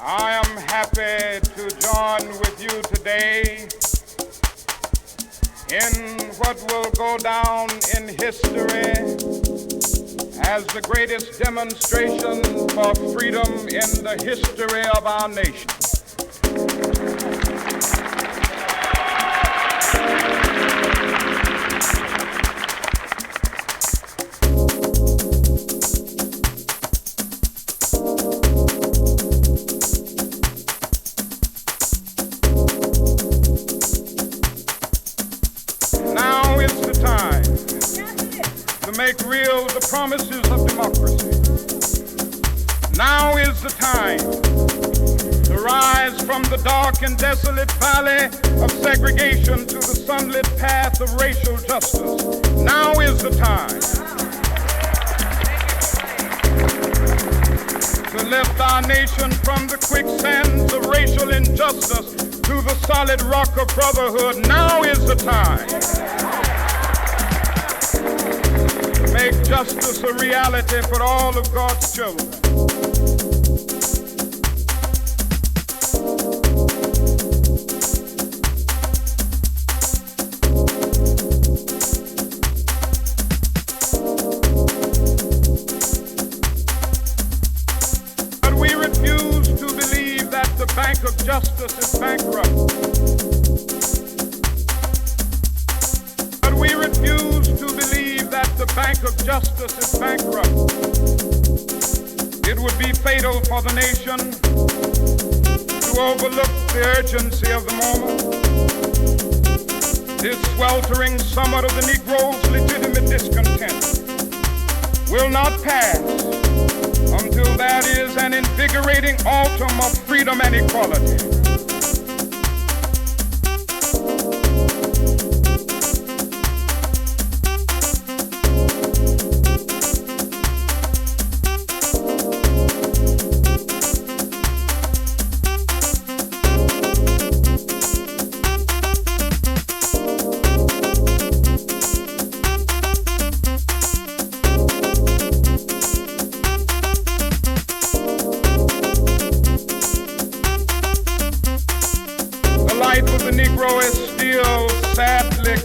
I am happy to join with you today in what will go down in history as the greatest demonstration for freedom in the history of our nation. Make real the promises of democracy. Now is the time to rise from the dark and desolate valley of segregation to the sunlit path of racial justice. Now is the time to lift our nation from the quicksands of racial injustice to the solid rock of brotherhood. Now is the time make justice a reality for all of God's children. But we refuse to believe that the Bank of Justice is bankrupt. But we refuse to believe that the Bank of Justice is bankrupt. It would be fatal for the nation to overlook the urgency of the moment. This sweltering summit of the Negro's legitimate discontent will not pass until there is an invigorating autumn of freedom and equality.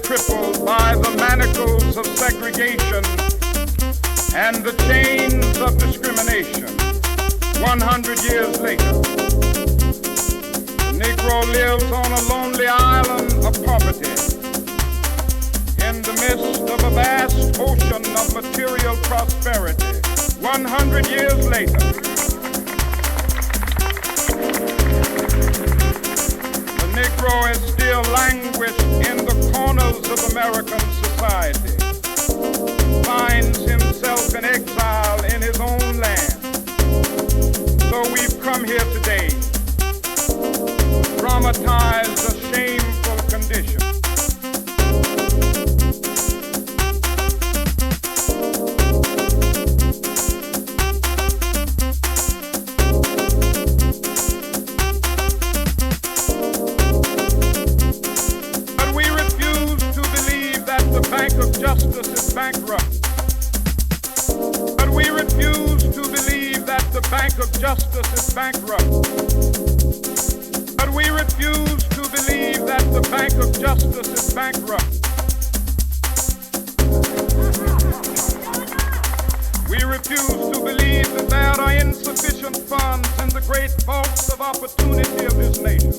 Crippled by the manacles of segregation and the chains of discrimination. 100 years later, the Negro lives on a lonely island of poverty in the midst of a vast ocean of material prosperity. 100 years later, the Negro is still languished in the corners of American society, finds himself in exile in his own land. So we've come here today to dramatize a shameful condition. Justice is bankrupt. But we refuse to believe that the Bank of Justice is bankrupt. But we refuse to believe that the Bank of Justice is bankrupt. We refuse to believe that there are insufficient funds in the great vaults of opportunity of this nation.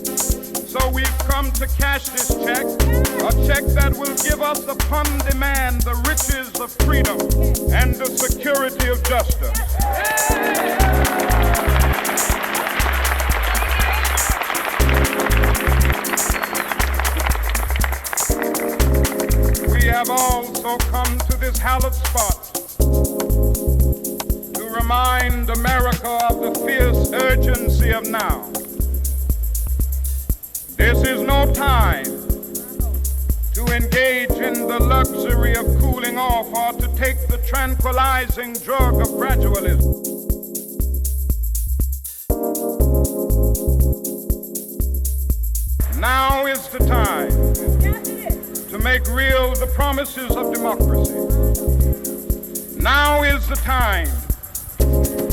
So we've come to cash this check, a check that will give us upon demand the riches of freedom and the security of justice. We have also come to this hallowed spot to remind America of the fierce urgency of now. This is no time to engage in the luxury of cooling off or to take the tranquilizing drug of gradualism. Now is the time to make real the promises of democracy. Now is the time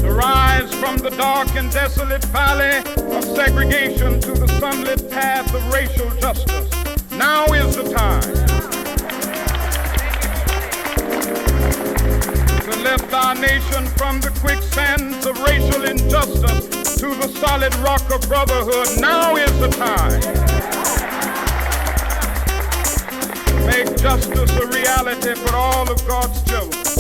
to rise from the dark and desolate valley of segregation to the sunlit path of racial justice. Now is the time to lift our nation from the quicksands of racial injustice to the solid rock of brotherhood. Now is the time to make justice a reality for all of God's children.